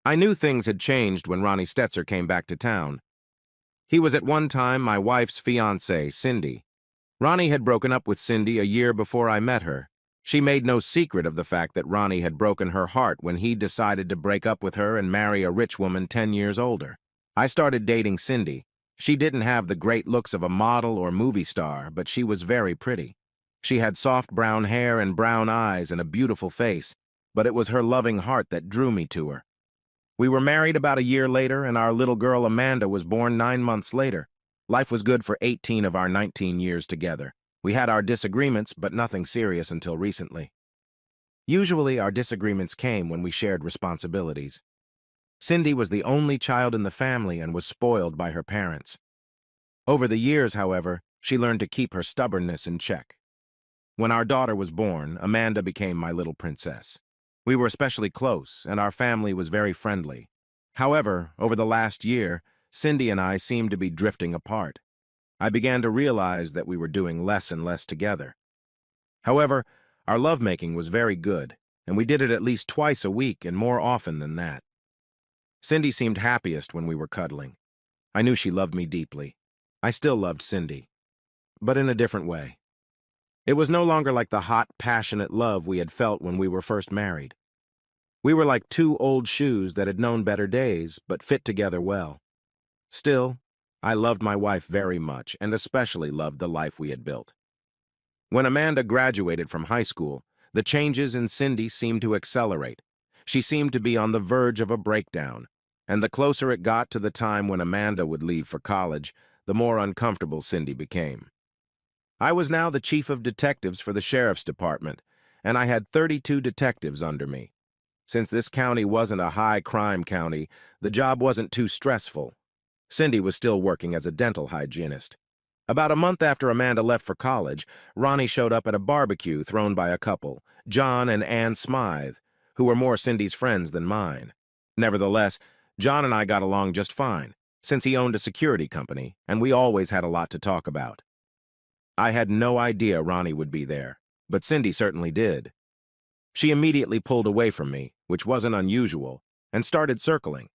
I knew things had changed when Ronnie Stetzer came back to town. He was at one time my wife's fiancée, Cindy. Ronnie had broken up with Cindy a year before I met her. She made no secret of the fact that Ronnie had broken her heart when he decided to break up with her and marry a rich woman 10 years older. I started dating Cindy. She didn't have the great looks of a model or movie star, but she was very pretty. She had soft brown hair and brown eyes and a beautiful face, but it was her loving heart that drew me to her. We were married about a year later, and our little girl Amanda was born 9 months later. Life was good for 18 of our 19 years together. We had our disagreements, but nothing serious until recently. Usually, our disagreements came when we shared responsibilities. Cindy was the only child in the family and was spoiled by her parents. Over the years, however, she learned to keep her stubbornness in check. When our daughter was born, Amanda became my little princess. We were especially close, and our family was very friendly. However, over the last year, Cindy and I seemed to be drifting apart. I began to realize that we were doing less and less together. However, our lovemaking was very good, and we did it at least twice a week and more often than that. Cindy seemed happiest when we were cuddling. I knew she loved me deeply. I still loved Cindy, but in a different way. It was no longer like the hot, passionate love we had felt when we were first married. We were like two old shoes that had known better days, but fit together well. Still, I loved my wife very much, and especially loved the life we had built. When Amanda graduated from high school, the changes in Cindy seemed to accelerate. She seemed to be on the verge of a breakdown, and the closer it got to the time when Amanda would leave for college, the more uncomfortable Cindy became. I was now the chief of detectives for the sheriff's department, and I had 32 detectives under me. Since this county wasn't a high-crime county, the job wasn't too stressful. Cindy was still working as a dental hygienist. About a month after Amanda left for college, Ronnie showed up at a barbecue thrown by a couple, John and Ann Smythe, who were more Cindy's friends than mine. Nevertheless, John and I got along just fine, since he owned a security company, and we always had a lot to talk about. I had no idea Ronnie would be there, but Cindy certainly did. She immediately pulled away from me, which wasn't unusual, and started circling.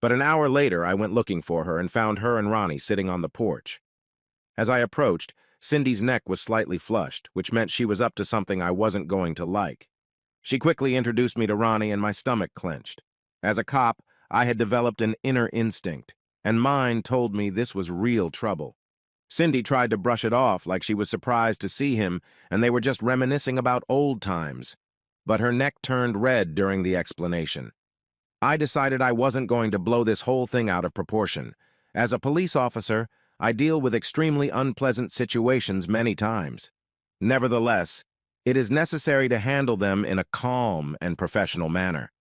But an hour later, I went looking for her and found her and Ronnie sitting on the porch. As I approached, Cindy's neck was slightly flushed, which meant she was up to something I wasn't going to like. She quickly introduced me to Ronnie, and my stomach clenched. As a cop, I had developed an inner instinct, and mine told me this was real trouble. Cindy tried to brush it off like she was surprised to see him, and they were just reminiscing about old times. But her neck turned red during the explanation. I decided I wasn't going to blow this whole thing out of proportion. As a police officer, I deal with extremely unpleasant situations many times. Nevertheless, it is necessary to handle them in a calm and professional manner.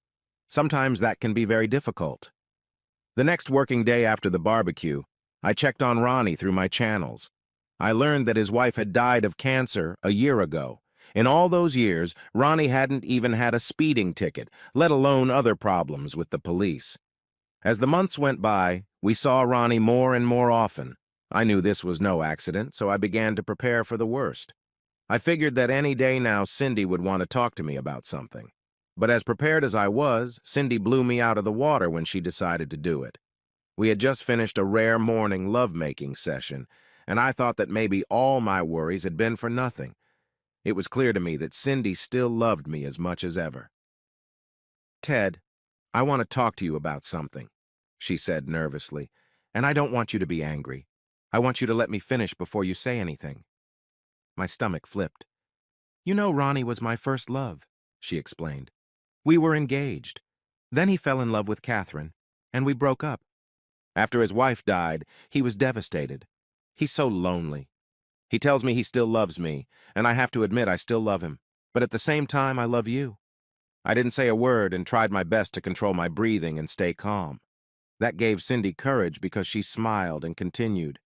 Sometimes that can be very difficult. The next working day after the barbecue, I checked on Ronnie through my channels. I learned that his wife had died of cancer a year ago. In all those years, Ronnie hadn't even had a speeding ticket, let alone other problems with the police. As the months went by, we saw Ronnie more and more often. I knew this was no accident, so I began to prepare for the worst. I figured that any day now Cindy would want to talk to me about something. But as prepared as I was, Cindy blew me out of the water when she decided to do it. We had just finished a rare morning lovemaking session, and I thought that maybe all my worries had been for nothing. It was clear to me that Cindy still loved me as much as ever. "Ted, I want to talk to you about something," she said nervously, "and I don't want you to be angry. I want you to let me finish before you say anything." My stomach flipped. "You know Ronnie was my first love," she explained. "We were engaged. Then he fell in love with Catherine, and we broke up. After his wife died, he was devastated. He's so lonely. He tells me he still loves me, and I have to admit I still love him. But at the same time, I love you." I didn't say a word and tried my best to control my breathing and stay calm. That gave Cindy courage because she smiled and continued,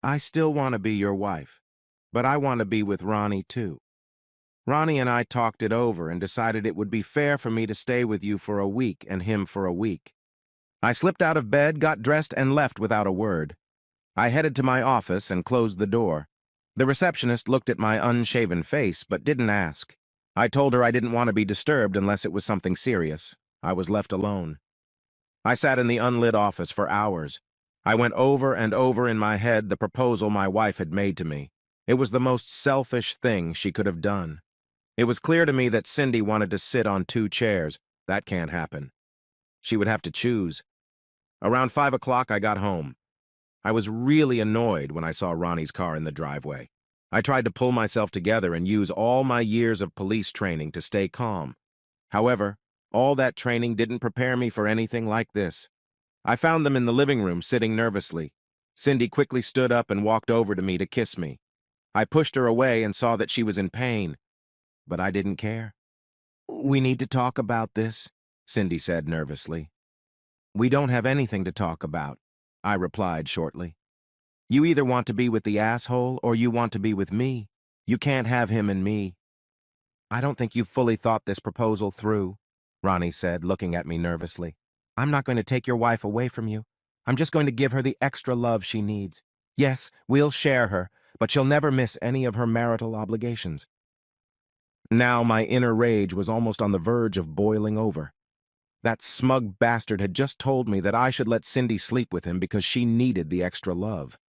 "I still want to be your wife, but I want to be with Ronnie too. Ronnie and I talked it over and decided it would be fair for me to stay with you for a week and him for a week." I slipped out of bed, got dressed, and left without a word. I headed to my office and closed the door. The receptionist looked at my unshaven face, but didn't ask. I told her I didn't want to be disturbed unless it was something serious. I was left alone. I sat in the unlit office for hours. I went over and over in my head the proposal my wife had made to me. It was the most selfish thing she could have done. It was clear to me that Cindy wanted to sit on 2 chairs. That can't happen. She would have to choose. Around 5 o'clock, I got home. I was really annoyed when I saw Ronnie's car in the driveway. I tried to pull myself together and use all my years of police training to stay calm. However, all that training didn't prepare me for anything like this. I found them in the living room, sitting nervously. Cindy quickly stood up and walked over to me to kiss me. I pushed her away and saw that she was in pain, but I didn't care. "We need to talk about this," Cindy said nervously. "We don't have anything to talk about," I replied shortly. "You either want to be with the asshole or you want to be with me. You can't have him and me." "I don't think you've fully thought this proposal through," Ronnie said, looking at me nervously. "I'm not going to take your wife away from you. I'm just going to give her the extra love she needs. Yes, we'll share her, but she'll never miss any of her marital obligations." Now my inner rage was almost on the verge of boiling over. That smug bastard had just told me that I should let Cindy sleep with him because she needed the extra love.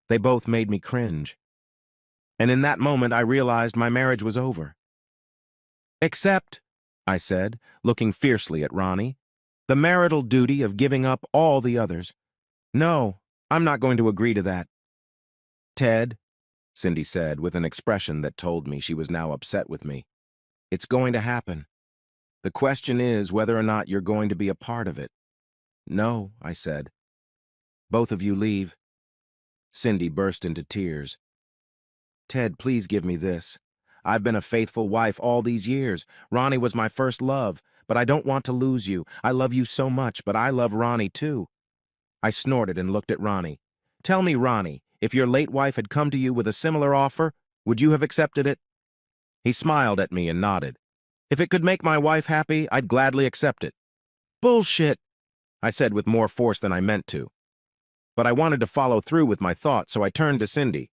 They both made me cringe. And in that moment, I realized my marriage was over. "Except," I said, looking fiercely at Ronnie, "the marital duty of giving up all the others. No, I'm not going to agree to that." "Ted," Cindy said with an expression that told me she was now upset with me, "it's going to happen. The question is whether or not you're going to be a part of it." "No," I said. "Both of you leave." Cindy burst into tears. "Ted, please give me this. I've been a faithful wife all these years. Ronnie was my first love, but I don't want to lose you. I love you so much, but I love Ronnie too." I snorted and looked at Ronnie. "Tell me, Ronnie, if your late wife had come to you with a similar offer, would you have accepted it?" He smiled at me and nodded. "If it could make my wife happy, I'd gladly accept it." "Bullshit," I said with more force than I meant to. But I wanted to follow through with my thought, so I turned to Cindy.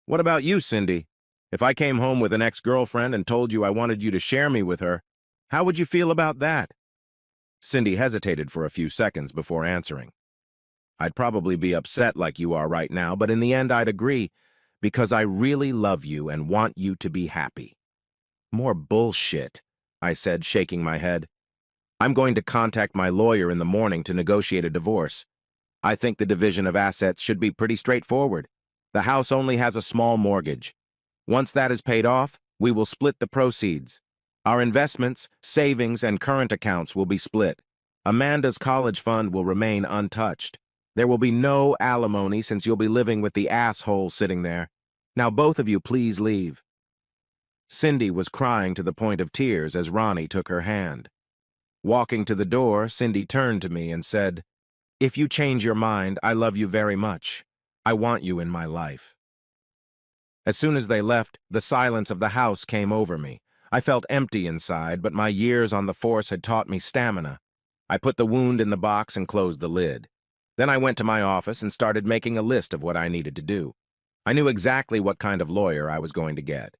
"What about you, Cindy? If I came home with an ex-girlfriend and told you I wanted you to share me with her, how would you feel about that?" Cindy hesitated for a few seconds before answering. "I'd probably be upset like you are right now, but in the end I'd agree, because I really love you and want you to be happy." "More bullshit," I said, shaking my head. "I'm going to contact my lawyer in the morning to negotiate a divorce. I think the division of assets should be pretty straightforward. The house only has a small mortgage. Once that is paid off, we will split the proceeds. Our investments, savings, and current accounts will be split. Amanda's college fund will remain untouched. There will be no alimony since you'll be living with the asshole sitting there. Now both of you please leave." Cindy was crying to the point of tears as Ronnie took her hand. Walking to the door, Cindy turned to me and said, "If you change your mind, I love you very much. I want you in my life." As soon as they left, the silence of the house came over me. I felt empty inside, but my years on the force had taught me stamina. I put the wound in the box and closed the lid. Then I went to my office and started making a list of what I needed to do. I knew exactly what kind of lawyer I was going to get.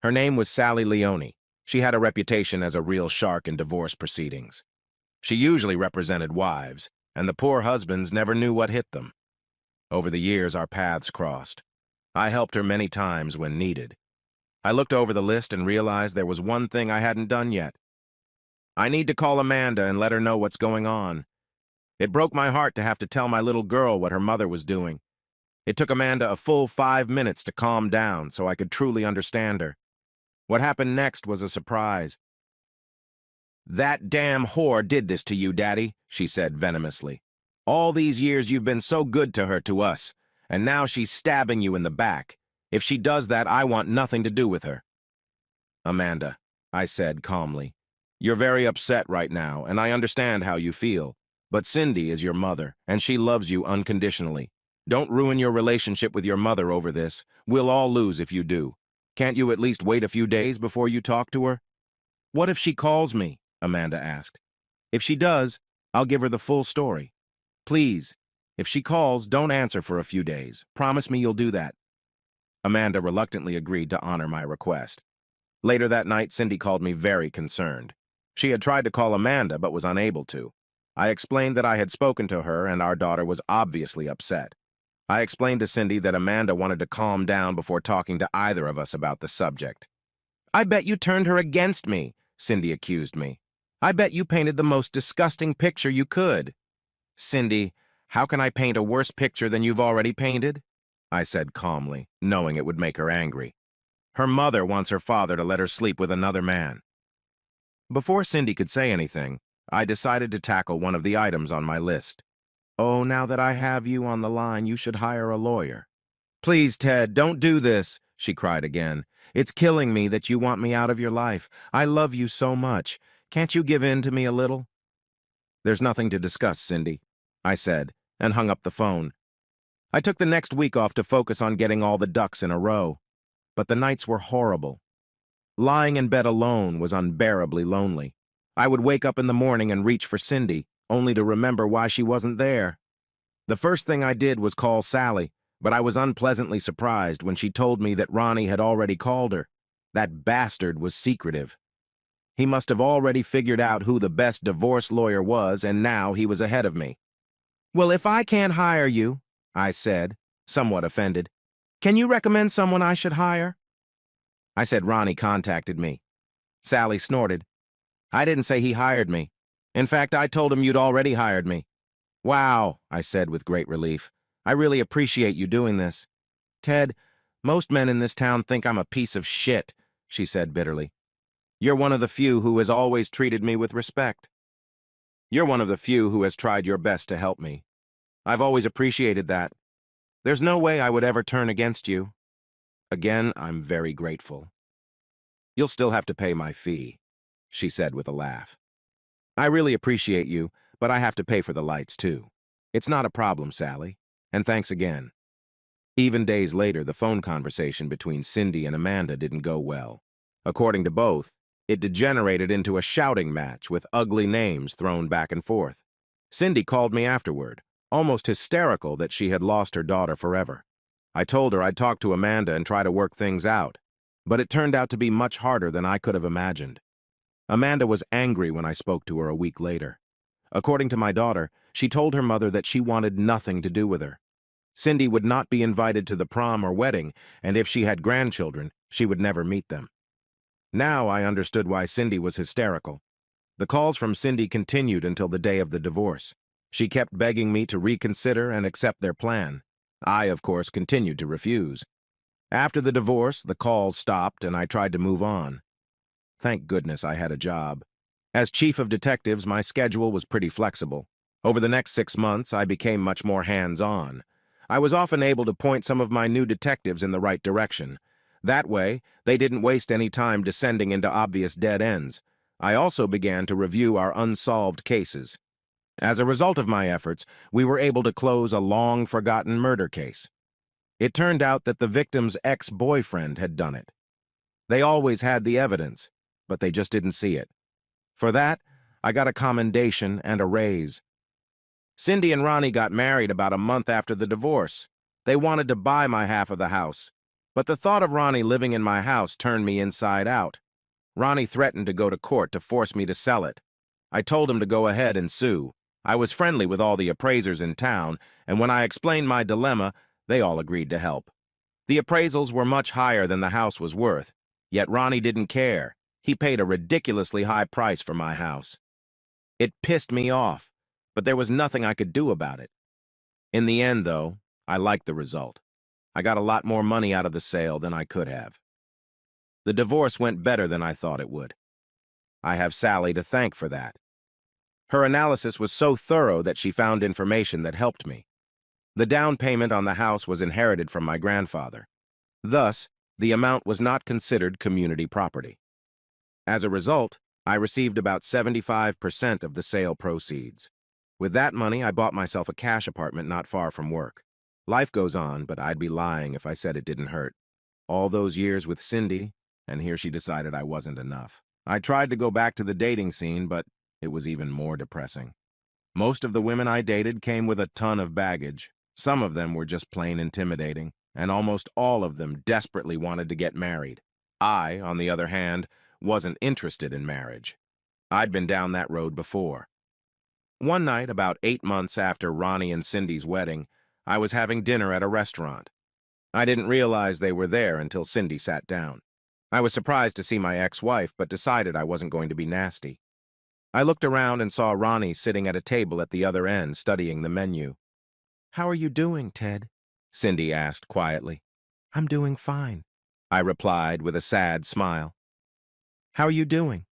Her name was Sally Leone. She had a reputation as a real shark in divorce proceedings. She usually represented wives, and the poor husbands never knew what hit them. Over the years, our paths crossed. I helped her many times when needed. I looked over the list and realized there was one thing I hadn't done yet. I need to call Amanda and let her know what's going on. It broke my heart to have to tell my little girl what her mother was doing. It took Amanda a full 5 minutes to calm down so I could truly understand her. What happened next was a surprise. "That damn whore did this to you, Daddy," she said venomously. "All these years you've been so good to her, to us, and now she's stabbing you in the back. If she does that, I want nothing to do with her." "Amanda," I said calmly, "you're very upset right now, and I understand how you feel. But Cindy is your mother, and she loves you unconditionally. Don't ruin your relationship with your mother over this. We'll all lose if you do. Can't you at least wait a few days before you talk to her?" "What if she calls me?" Amanda asked. "If she does, I'll give her the full story. Please, if she calls, don't answer for a few days. Promise me you'll do that." Amanda reluctantly agreed to honor my request. Later that night, Cindy called me very concerned. She had tried to call Amanda but was unable to. I explained that I had spoken to her and our daughter was obviously upset. I explained to Cindy that Amanda wanted to calm down before talking to either of us about the subject. "I bet you turned her against me," Cindy accused me. "I bet you painted the most disgusting picture you could." "Cindy, how can I paint a worse picture than you've already painted?" I said calmly, knowing it would make her angry. "Her mother wants her father to let her sleep with another man." Before Cindy could say anything, I decided to tackle one of the items on my list. "Oh, now that I have you on the line, you should hire a lawyer." "Please, Ted, don't do this," she cried again. "It's killing me that you want me out of your life. I love you so much. Can't you give in to me a little?" "There's nothing to discuss, Cindy," I said, and hung up the phone. I took the next week off to focus on getting all the ducks in a row. But the nights were horrible. Lying in bed alone was unbearably lonely. I would wake up in the morning and reach for Cindy, only to remember why she wasn't there. The first thing I did was call Sally, but I was unpleasantly surprised when she told me that Ronnie had already called her. That bastard was secretive. He must have already figured out who the best divorce lawyer was, and now he was ahead of me. "Well, if I can't hire you," I said, somewhat offended, "can you recommend someone I should hire?" I said Ronnie contacted me. Sally snorted. "I didn't say he hired me. In fact, I told him you'd already hired me." "Wow," I said with great relief. "I really appreciate you doing this." "Ted, most men in this town think I'm a piece of shit," she said bitterly. "You're one of the few who has always treated me with respect. You're one of the few who has tried your best to help me. I've always appreciated that. There's no way I would ever turn against you. Again, I'm very grateful. You'll still have to pay my fee," she said with a laugh. "I really appreciate you, but I have to pay for the lights, too." "It's not a problem, Sally, and thanks again." Even days later, the phone conversation between Cindy and Amanda didn't go well. According to both, it degenerated into a shouting match with ugly names thrown back and forth. Cindy called me afterward, almost hysterical that she had lost her daughter forever. I told her I'd talk to Amanda and try to work things out, but it turned out to be much harder than I could have imagined. Amanda was angry when I spoke to her a week later. According to my daughter, she told her mother that she wanted nothing to do with her. Cindy would not be invited to the prom or wedding, and if she had grandchildren, she would never meet them. Now I understood why Cindy was hysterical. The calls from Cindy continued until the day of the divorce. She kept begging me to reconsider and accept their plan. I, of course, continued to refuse. After the divorce, the calls stopped and I tried to move on. Thank goodness I had a job. As chief of detectives, my schedule was pretty flexible. Over the next 6 months, I became much more hands-on. I was often able to point some of my new detectives in the right direction. That way, they didn't waste any time descending into obvious dead ends. I also began to review our unsolved cases. As a result of my efforts, we were able to close a long-forgotten murder case. It turned out that the victim's ex-boyfriend had done it. They always had the evidence, but they just didn't see it. For that, I got a commendation and a raise. Cindy and Ronnie got married about a month after the divorce. They wanted to buy my half of the house, but the thought of Ronnie living in my house turned me inside out. Ronnie threatened to go to court to force me to sell it. I told him to go ahead and sue. I was friendly with all the appraisers in town, and when I explained my dilemma, they all agreed to help. The appraisals were much higher than the house was worth, yet Ronnie didn't care. He paid a ridiculously high price for my house. It pissed me off, but there was nothing I could do about it. In the end, though, I liked the result. I got a lot more money out of the sale than I could have. The divorce went better than I thought it would. I have Sally to thank for that. Her analysis was so thorough that she found information that helped me. The down payment on the house was inherited from my grandfather. Thus, the amount was not considered community property. As a result, I received about 75% of the sale proceeds. With that money, I bought myself a cash apartment not far from work. Life goes on, but I'd be lying if I said it didn't hurt. All those years with Cindy, and here she decided I wasn't enough. I tried to go back to the dating scene, but it was even more depressing. Most of the women I dated came with a ton of baggage. Some of them were just plain intimidating, and almost all of them desperately wanted to get married. I, on the other hand, wasn't interested in marriage. I'd been down that road before. One night, about 8 months after Ronnie and Cindy's wedding, I was having dinner at a restaurant. I didn't realize they were there until Cindy sat down. I was surprised to see my ex-wife, but decided I wasn't going to be nasty. I looked around and saw Ronnie sitting at a table at the other end, studying the menu. "How are you doing, Ted?" Cindy asked quietly. "I'm doing fine," I replied with a sad smile. "How are you doing?"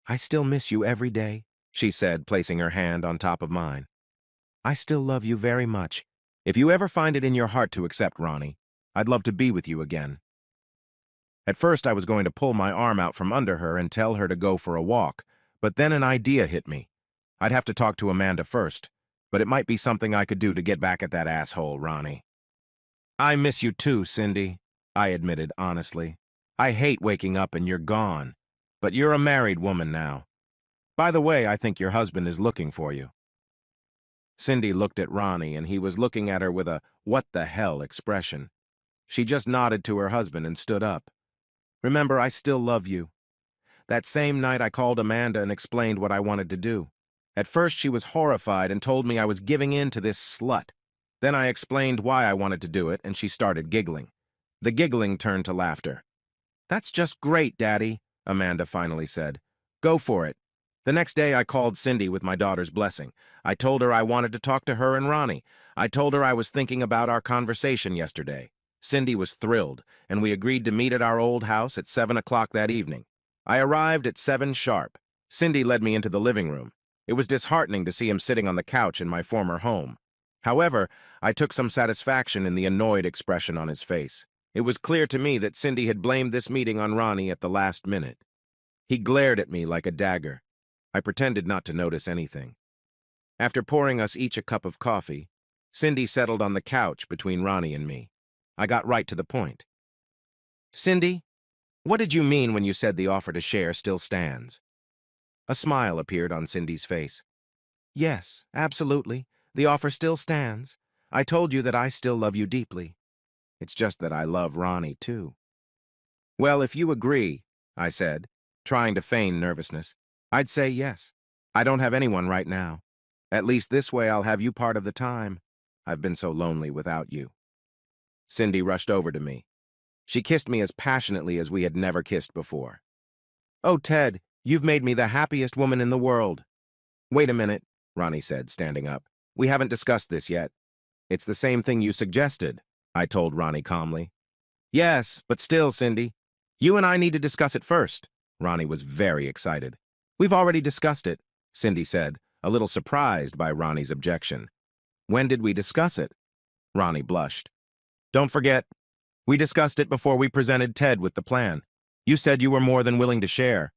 "I still miss you every day," she said, placing her hand on top of mine. "I still love you very much. If you ever find it in your heart to accept Ronnie, I'd love to be with you again." At first, I was going to pull my arm out from under her and tell her to go for a walk, but then an idea hit me. I'd have to talk to Amanda first, but it might be something I could do to get back at that asshole, Ronnie. "I miss you too, Cindy," I admitted honestly. "I hate waking up and you're gone, but you're a married woman now. By the way, I think your husband is looking for you." Cindy looked at Ronnie, and he was looking at her with a "what the hell" expression. She just nodded to her husband and stood up. "Remember, I still love you." That same night, I called Amanda and explained what I wanted to do. At first, she was horrified and told me I was giving in to this slut. Then I explained why I wanted to do it, and she started giggling. The giggling turned to laughter. "That's just great, Daddy," Amanda finally said. "Go for it." The next day, I called Cindy with my daughter's blessing. I told her I wanted to talk to her and Ronnie. I told her I was thinking about our conversation yesterday. Cindy was thrilled, and we agreed to meet at our old house at 7 o'clock that evening. I arrived at 7 sharp. Cindy led me into the living room. It was disheartening to see him sitting on the couch in my former home. However, I took some satisfaction in the annoyed expression on his face. It was clear to me that Cindy had blamed this meeting on Ronnie at the last minute. He glared at me like a dagger. I pretended not to notice anything. After pouring us each a cup of coffee, Cindy settled on the couch between Ronnie and me. I got right to the point. "Cindy, what did you mean when you said the offer to share still stands?" A smile appeared on Cindy's face. "Yes, absolutely. The offer still stands. I told you that I still love you deeply. It's just that I love Ronnie, too." "Well, if you agree," I said, trying to feign nervousness, "I'd say yes. I don't have anyone right now. At least this way I'll have you part of the time. I've been so lonely without you." Cindy rushed over to me. She kissed me as passionately as we had never kissed before. "Oh, Ted, you've made me the happiest woman in the world." "Wait a minute," Ronnie said, standing up. "We haven't discussed this yet." "It's the same thing you suggested," I told Ronnie calmly. "Yes, but still, Cindy, you and I need to discuss it first." Ronnie was very excited. "We've already discussed it," Cindy said, a little surprised by Ronnie's objection. "When did we discuss it?" Ronnie blushed. "Don't forget, we discussed it before we presented Ted with the plan. You said you were more than willing to share."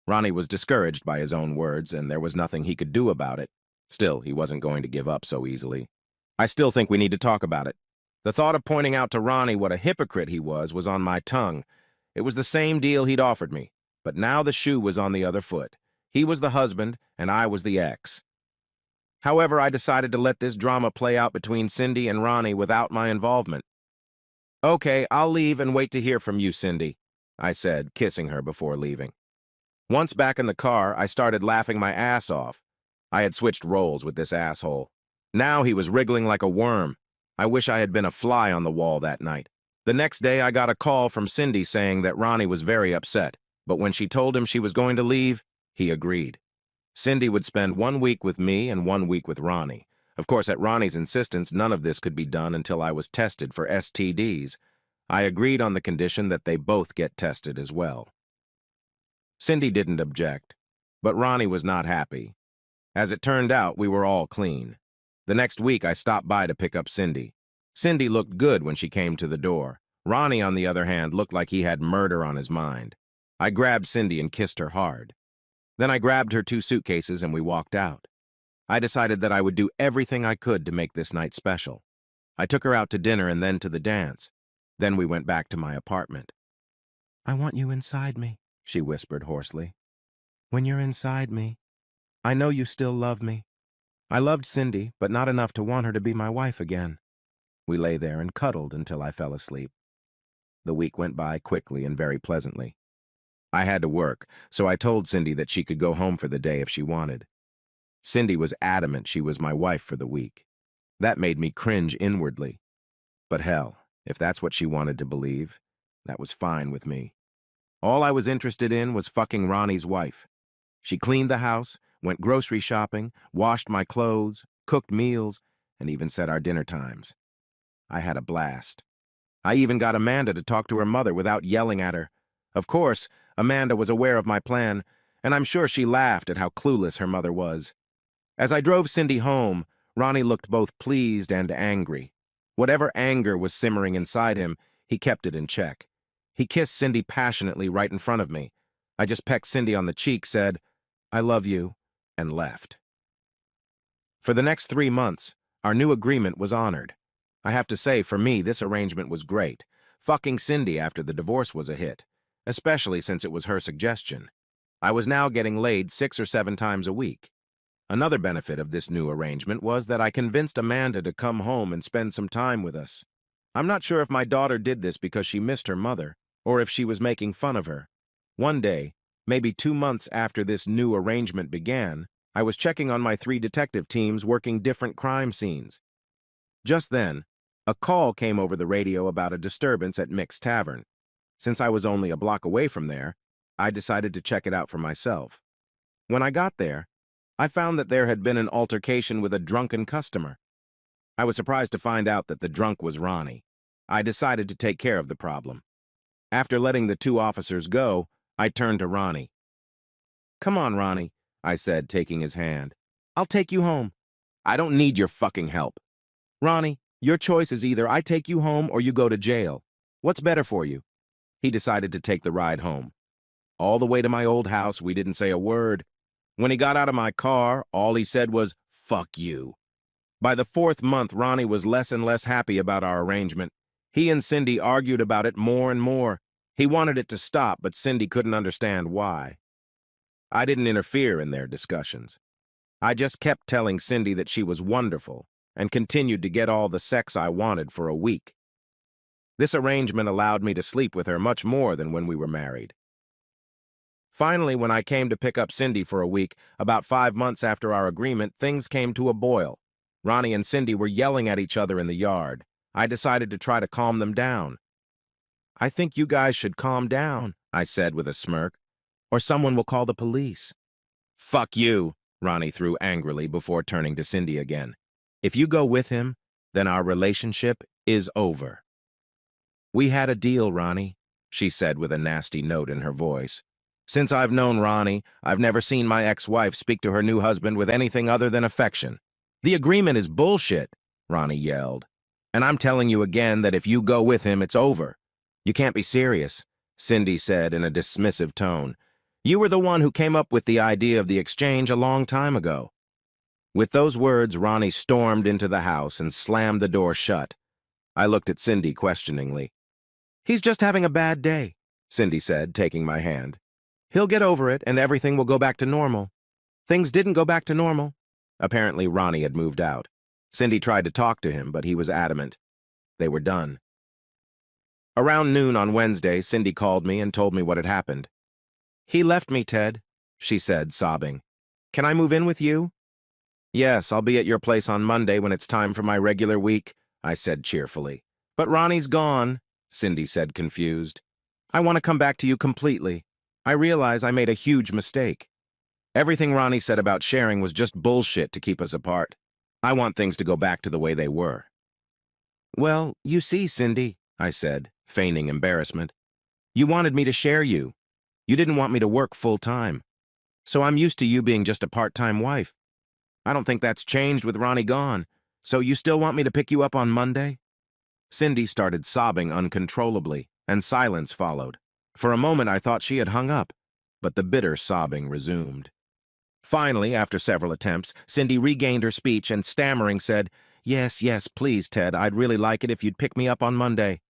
Ronnie was discouraged by his own words, and there was nothing he could do about it. Still, he wasn't going to give up so easily. "I still think we need to talk about it." The thought of pointing out to Ronnie what a hypocrite he was on my tongue. It was the same deal he'd offered me, but now the shoe was on the other foot. He was the husband, and I was the ex. However, I decided to let this drama play out between Cindy and Ronnie without my involvement. "Okay, I'll leave and wait to hear from you, Cindy," I said, kissing her before leaving. Once back in the car, I started laughing my ass off. I had switched roles with this asshole. Now he was wriggling like a worm. I wish I had been a fly on the wall that night. The next day, I got a call from Cindy saying that Ronnie was very upset, but when she told him she was going to leave, he agreed. Cindy would spend 1 week with me and 1 week with Ronnie. Of course, at Ronnie's insistence, none of this could be done until I was tested for STDs. I agreed on the condition that they both get tested as well. Cindy didn't object, but Ronnie was not happy. As it turned out, we were all clean. The next week, I stopped by to pick up Cindy. Cindy looked good when she came to the door. Ronnie, on the other hand, looked like he had murder on his mind. I grabbed Cindy and kissed her hard. Then I grabbed her 2 suitcases and we walked out. I decided that I would do everything I could to make this night special. I took her out to dinner and then to the dance. Then we went back to my apartment. "I want you inside me," she whispered hoarsely. "When you're inside me, I know you still love me." I loved Cindy, but not enough to want her to be my wife again. We lay there and cuddled until I fell asleep. The week went by quickly and very pleasantly. I had to work, so I told Cindy that she could go home for the day if she wanted. Cindy was adamant she was my wife for the week. That made me cringe inwardly. But hell, if that's what she wanted to believe, that was fine with me. All I was interested in was fucking Ronnie's wife. She cleaned the house, went grocery shopping, washed my clothes, cooked meals, and even set our dinner times. I had a blast. I even got Amanda to talk to her mother without yelling at her. Of course, Amanda was aware of my plan, and I'm sure she laughed at how clueless her mother was. As I drove Cindy home, Ronnie looked both pleased and angry. Whatever anger was simmering inside him, he kept it in check. He kissed Cindy passionately right in front of me. I just pecked Cindy on the cheek, said, "I love you," and left. For the next 3 months, our new agreement was honored. I have to say, for me, this arrangement was great. Fucking Cindy after the divorce was a hit, especially since it was her suggestion. I was now getting laid 6 or 7 times a week. Another benefit of this new arrangement was that I convinced Amanda to come home and spend some time with us. I'm not sure if my daughter did this because she missed her mother, or if she was making fun of her. One day, maybe 2 months after this new arrangement began, I was checking on my 3 detective teams working different crime scenes. Just then, a call came over the radio about a disturbance at Mick's Tavern. Since I was only a block away from there, I decided to check it out for myself. When I got there, I found that there had been an altercation with a drunken customer. I was surprised to find out that the drunk was Ronnie. I decided to take care of the problem. After letting the 2 officers go, I turned to Ronnie. "Come on, Ronnie," I said, taking his hand. "I'll take you home." "I don't need your fucking help." "Ronnie, your choice is either I take you home or you go to jail. What's better for you?" He decided to take the ride home. All the way to my old house, we didn't say a word. When he got out of my car, all he said was, "Fuck you." By the 4th month, Ronnie was less and less happy about our arrangement. He and Cindy argued about it more and more. He wanted it to stop, but Cindy couldn't understand why. I didn't interfere in their discussions. I just kept telling Cindy that she was wonderful and continued to get all the sex I wanted for a week. This arrangement allowed me to sleep with her much more than when we were married. Finally, when I came to pick up Cindy for a week, about 5 months after our agreement, things came to a boil. Ronnie and Cindy were yelling at each other in the yard. I decided to try to calm them down. "I think you guys should calm down," I said with a smirk, "or someone will call the police." "Fuck you," Ronnie threw angrily before turning to Cindy again. "If you go with him, then our relationship is over." "We had a deal, Ronnie," she said with a nasty note in her voice. "Since I've known Ronnie, I've never seen my ex-wife speak to her new husband with anything other than affection." "The agreement is bullshit," Ronnie yelled. "And I'm telling you again that if you go with him, it's over." "You can't be serious," Cindy said in a dismissive tone. "You were the one who came up with the idea of the exchange a long time ago." With those words, Ronnie stormed into the house and slammed the door shut. I looked at Cindy questioningly. "He's just having a bad day," Cindy said, taking my hand. "He'll get over it and everything will go back to normal." Things didn't go back to normal. Apparently, Ronnie had moved out. Cindy tried to talk to him, but he was adamant. They were done. Around noon on Wednesday, Cindy called me and told me what had happened. "He left me, Ted," she said, sobbing. "Can I move in with you?" "Yes, I'll be at your place on Monday when it's time for my regular week," I said cheerfully. "But Ronnie's gone," Cindy said, confused. "I want to come back to you completely. I realize I made a huge mistake. Everything Ronnie said about sharing was just bullshit to keep us apart. I want things to go back to the way they were." "Well, you see, Cindy," I said, feigning embarrassment. "You wanted me to share you. You didn't want me to work full-time. So I'm used to you being just a part-time wife. I don't think that's changed with Ronnie gone. So you still want me to pick you up on Monday?" Cindy started sobbing uncontrollably, and silence followed. For a moment, I thought she had hung up, but the bitter sobbing resumed. Finally, after several attempts, Cindy regained her speech and stammering said, "Yes, yes, please, Ted, I'd really like it if you'd pick me up on Monday."